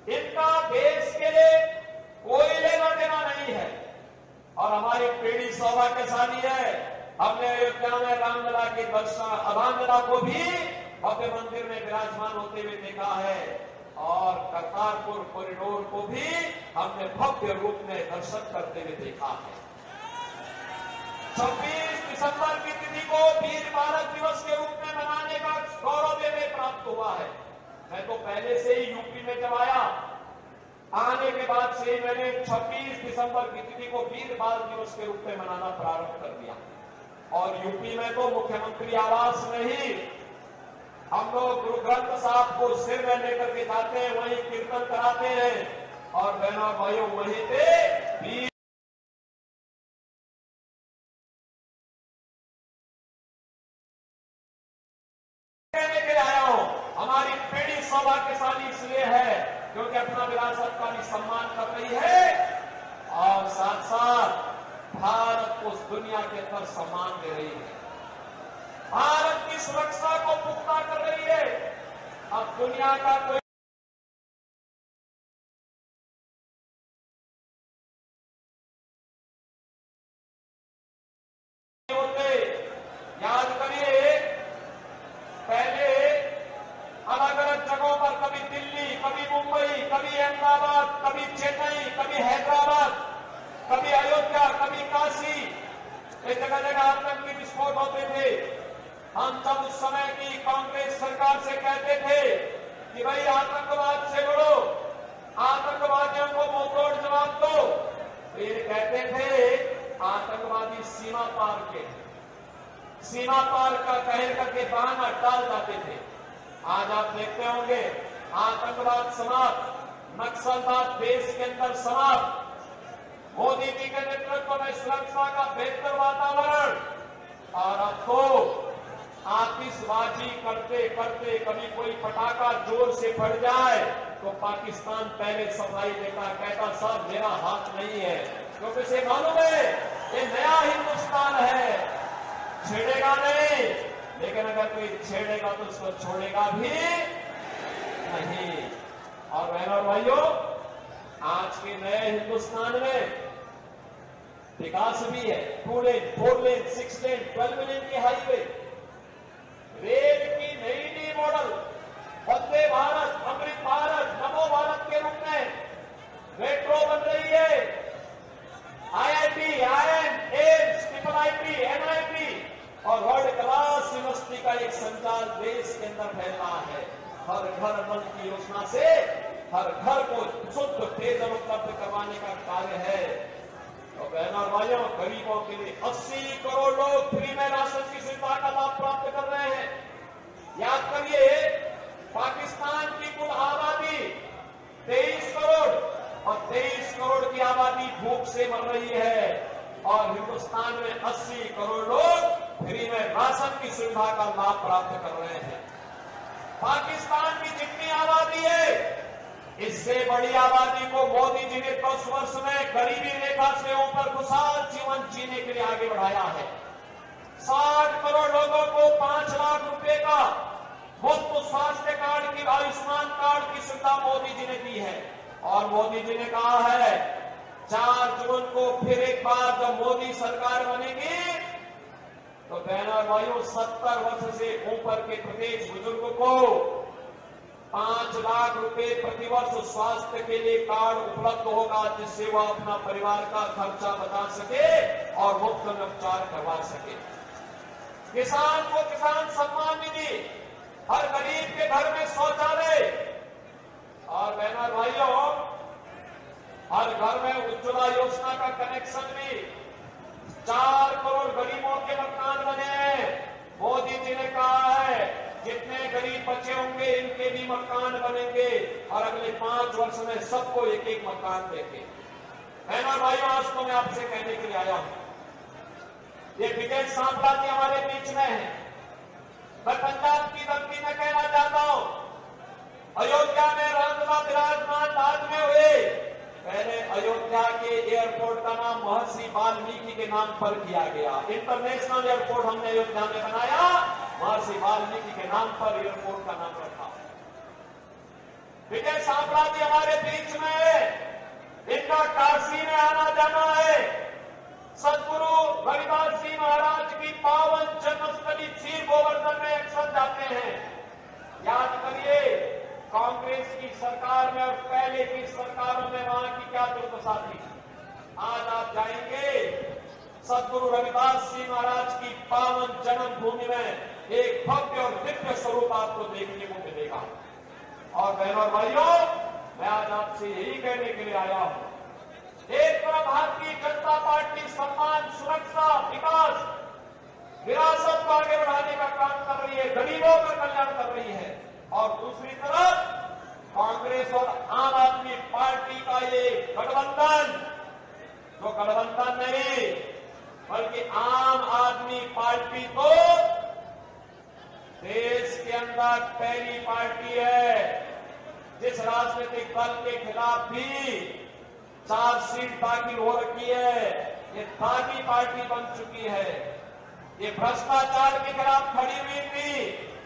इनका देश के लिए कोई लेना देना नहीं है। और हमारी पीढ़ी सौभाग्यशाली है, हमने अयोध्या में रामलला के दर्शन, रामलला को भी भव्य मंदिर में विराजमान होते हुए देखा है और करतारपुर कॉरिडोर को भी हमने भव्य रूप में दर्शन करते हुए देखा है। 26 दिसंबर की तिथि को वीर भारत दिवस के रूप में मनाने का गौरव हमें प्राप्त हुआ है। मैं तो पहले से ही यूपी में जब आया, आने के बाद से ही मैंने 26 दिसंबर की तिथि को वीर बाल दिवस के रूप में मनाना प्रारंभ कर दिया। और यूपी में तो मुख्यमंत्री आवास में ही हम लोग गुरु ग्रंथ साहब को सिर में लेकर के जाते हैं, वहीं कीर्तन कराते हैं और बहनों भाइयों वहीं पे वीर कहने के लिए आया हूं। हमारी पीढ़ी सौभाग्यशाली इसलिए है क्योंकि अपना विरासत का भी सम्मान कर रही है और साथ साथ भारत को उस दुनिया के अंदर सम्मान दे रही है, भारत की सुरक्षा को पुख्ता कर रही है। अब दुनिया का कोई होते, याद करिए पहले अलग अलग जगहों पर, कभी दिल्ली, कभी मुंबई, कभी अहमदाबाद, कभी चेन्नई, कभी हैदराबाद, कभी अयोध्या, कभी काशी, एक जगह जगह आतंकी विस्फोट होते थे। हम जब उस समय की कांग्रेस सरकार से कहते थे कि भाई आतंकवाद से लड़ो, आतंकवादियों को मुंहतोड़ जवाब दो, फिर कहते थे आतंकवादी सीमा पार के, सीमा पार का कह करके बहाना टाल जाते थे। आज आप देखते होंगे आतंकवाद समाप्त, नक्सलवाद देश के अंदर समाप्त, मोदी जी के नेतृत्व में सुरक्षा का बेहतर वातावरण। और अब तो आतिशबाजी करते करते कभी कोई पटाखा जोर से फट जाए तो पाकिस्तान पहले सफाई देता, कहता साहब मेरा हाथ नहीं है, क्योंकि इसे मालूम है ये नया हिंदुस्तान है, छेड़ेगा नहीं, लेकिन अगर कोई छेड़ेगा तो उसको छोड़ेगा भी नहीं। और बहनों और भाइयों, आज के नए हिंदुस्तान में विकास भी है, 2 लेन, 4 लेन, 6 लेन, 12 लेन की हाईवे, रेल की नई मॉडल, वंदे भारत, अमृत भारत, नमो भारत के रूप में मेट्रो बन रही है। IIT, IIM, AIIMS, IIT, NIT और वर्ल्ड क्लास यूनिवर्सिटी का एक संचार देश के अंदर फैल रहा है। हर घर नल की योजना से हर घर को शुद्ध पेयजल उपलब्ध करवाने का कार्य है। तो बहनों और भाइयों, गरीबों के लिए 80 करोड़ लोग फ्री में राशन की सुविधा का लाभ प्राप्त कर रहे हैं। याद करिए पाकिस्तान की कुल आबादी 23 करोड़ और 23 करोड़ की आबादी भूख से मर रही है और हिंदुस्तान में 80 करोड़ लोग फ्री में राशन की सुविधा का लाभ प्राप्त कर रहे हैं। पाकिस्तान की जितनी आबादी है, इससे बड़ी आबादी को मोदी जी ने 10 वर्ष में गरीबी रेखा से ऊपर खुशहाल जीवन जीने के लिए आगे बढ़ाया है। 60 करोड़ लोगों को 5 लाख रुपए का मुफ्त स्वास्थ्य कार्ड की, आयुष्मान कार्ड की सुविधा मोदी जी ने दी है। और मोदी जी ने कहा है 4 जून को फिर एक बार जब मोदी सरकार बनेगी तो बहनों और भाइयों 70 वर्ष से ऊपर के प्रत्येक बुजुर्ग को 5 लाख रुपए प्रतिवर्ष स्वास्थ्य के लिए कार्ड उपलब्ध होगा, जिससे वह अपना परिवार का खर्चा बचा सके और मुफ्त में उपचार करवा सके। किसान को किसान सम्मान निधि, हर गरीब के घर में शौचालय और बहनों और भाइयों हर घर में उज्ज्वला योजना का कनेक्शन भी। 4 करोड़ गरीबों के मकान बने हैं। मोदी जी ने कहा है जितने गरीब बचे होंगे इनके भी मकान बनेंगे और अगले 5 वर्ष में सबको एक एक मकान देंगे। बहनों भाइयों, आज तो मैं आपसे कहने के लिए आया हूं, ये विजय सांपलाती हमारे बीच में है। मैं पंजाब की धरती में कहना चाहता हूं, अयोध्या में रामलला विराजमान बाद में हुए। पहले अयोध्या के एयरपोर्ट का नाम महर्षि वाल्मीकि के नाम पर किया गया। इंटरनेशनल एयरपोर्ट हमने अयोध्या में बनाया, महर्षि वाल्मीकि के नाम पर एयरपोर्ट का नाम रखा। विजय सांपलाती हमारे सरकार में और पहले की सरकारों में वहां की क्या दुर्दशा थी। आज आप जाएंगे सदगुरु रविदास जी महाराज की पावन जन्मभूमि में एक भव्य और दिव्य स्वरूप आपको देखने को मिलेगा। और बहनों और भाइयों, मैं आज आपसे यही कहने के लिए आया हूं, एक तरफ भारतीय जनता पार्टी सम्मान, सुरक्षा, विकास, विरासत को आगे बढ़ाने का काम कर रही है, गरीबों का कल्याण कर रही है, और दूसरी तरफ कांग्रेस और आम आदमी पार्टी का ये गठबंधन, जो गठबंधन नहीं बल्कि आम आदमी पार्टी तो देश के अंदर पहली पार्टी है जिस राजनीतिक दल के खिलाफ भी चार्जशीट दाखिल हो रखी है। ये दागी पार्टी बन चुकी है। ये भ्रष्टाचार के खिलाफ खड़ी हुई थी,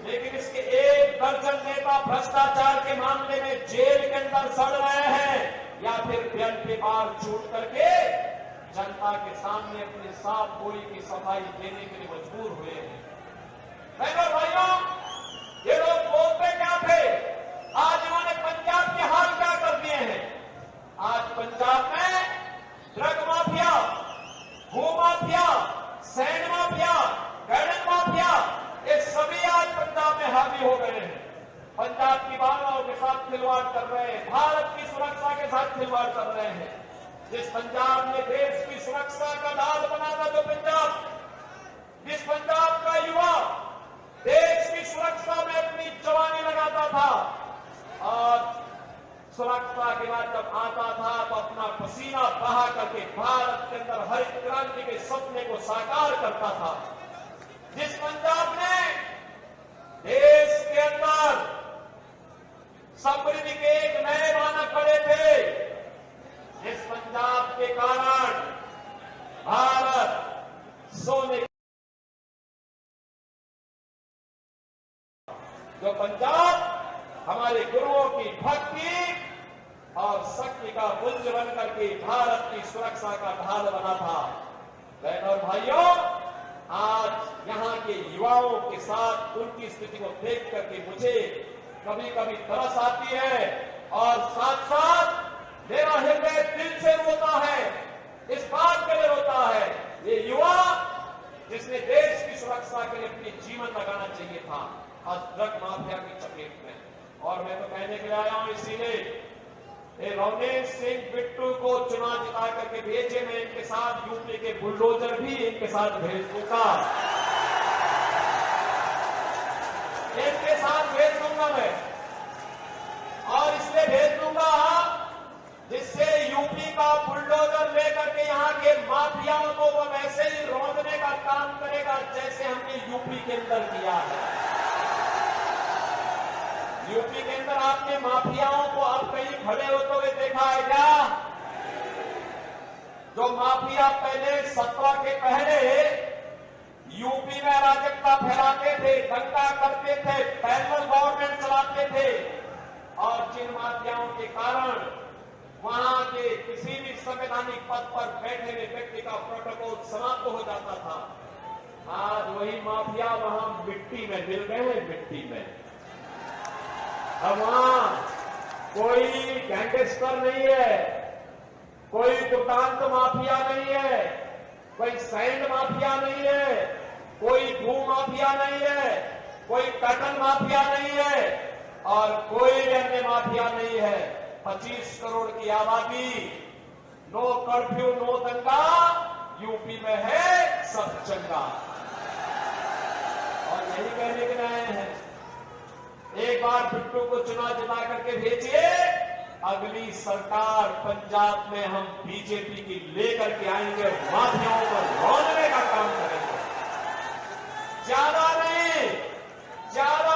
लेकिन इसके 1 दर्जन नेता भ्रष्टाचार के मामले में जेल के अंदर सड़ रहे हैं या फिर बेल पे बार छूट करके जनता के सामने अपने साफ गोली की सफाई देने के लिए मजबूर हुए हैं। बहनों भाइयों, ये लोग बोलते क्या थे, आज इन्होंने पंजाब के हाल क्या कर दिए हैं। आज पंजाब में ड्रग माफिया, भू mafia, sand mafia, gallon mafia, ये सभी आज पंजाब में हावी हो गए हैं। पंजाब की भावनाओं के साथ खिलवाड़ कर रहे हैं, भारत की सुरक्षा के साथ खिलवाड़ कर रहे हैं। जिस पंजाब ने देश की सुरक्षा का ढाल बना था, जो पंजाब, जिस पंजाब का युवा देश की सुरक्षा में अपनी जवानी लगाता था और सुरक्षा के बाद जब आता था तो अपना पसीना बहा करके भारत के अंदर हरित क्रांति के सपने को साकार करता था, जिस पंजाब ने देश के अंदर समृद्धि के एक नए मानक खड़े थे, जिस पंजाब के कारण भारत सोने, जो पंजाब हमारे गुरुओं की भक्ति और शक्ति का पुंज बनकर के भारत की सुरक्षा का ढाल बना था। बहनों और भाइयों, आज यहां के युवाओं के साथ उनकी स्थिति को देख करके मुझे कभी कभी तरस आती है और साथ साथ मेरा हृदय दिल से रोता है, इस बात के लिए रोता है, ये युवा जिसने देश की सुरक्षा के लिए अपनी जीवन लगाना चाहिए था, आज ड्रग माफिया की चपेट में। और मैं तो कहने के लिए आया हूं, इसीलिए रवनीश सिंह बिट्टू को चुनाव जिता करके भेजे, मैं इनके साथ यूपी के बुलडोजर भी इनके साथ भेज दूंगा, इनके साथ भेज दूंगा मैं, और इसलिए भेज दूंगा जिससे यूपी का बुलडोजर लेकर के यहाँ के माफियाओं को वो वैसे ही रोकने का काम करेगा जैसे हमने यूपी के अंदर किया है। यूपी के अंदर आपने माफियाओं को अब कहीं खड़े होते हुए देखा है क्या? जो माफिया पहले 17 के पहले यूपी में अराजकता फैलाते थे, दंगा करते थे, पैरेलल गवर्नमेंट चलाते थे, और जिन माफियाओं के कारण वहां के किसी भी संवैधानिक पद पर बैठे हुए व्यक्ति का प्रोटोकॉल समाप्त हो जाता था, आज वही माफिया वहां मिट्टी में मिल गए हैं, मिट्टी में। अब वहां कोई गैंगस्टर नहीं है, कोई दुर्दांत माफिया नहीं है, कोई सैंड माफिया नहीं है, कोई भू माफिया नहीं है, कोई कटन माफिया नहीं है, और कोई अन्य माफिया नहीं है। 25 करोड़ की आबादी, नो कर्फ्यू नो दंगा, यूपी में है सब चंगा। और यही कहने के लिए आए हैं, एक बार बिट्टू को चुनाव जिता करके भेजिए, अगली सरकार पंजाब में हम बीजेपी की लेकर के आएंगे, माफियाओं पर रोकने का काम करेंगे। ज्यादा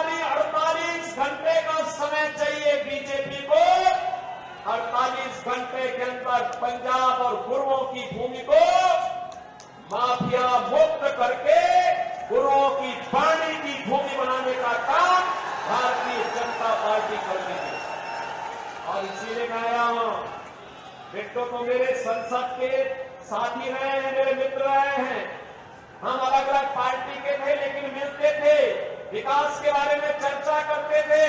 नहीं 48 घंटे का समय चाहिए बीजेपी को। 48 घंटे के अंदर पंजाब और गुरुओं की भूमि को माफिया मुक्त करके गुरुओं की वाणी की भूमि बनाने का काम भारतीय जनता पार्टी कर रही है। और इसीलिए मैं आया हूं, बिट्टू तो मेरे संसद के साथी रहे हैं, मेरे मित्र रहे हैं, हम अलग अलग पार्टी के थे लेकिन मिलते थे, विकास के बारे में चर्चा करते थे,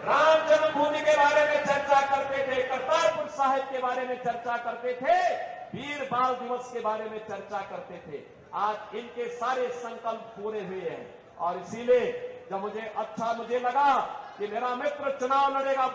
राम जन्मभूमि के बारे में चर्चा करते थे, करतारपुर साहिब के बारे में चर्चा करते थे, वीर बाल दिवस के बारे में चर्चा करते थे। आज इनके सारे संकल्प पूरे हुए हैं और इसीलिए जब मुझे लगा कि मेरा मित्र चुनाव लड़ेगा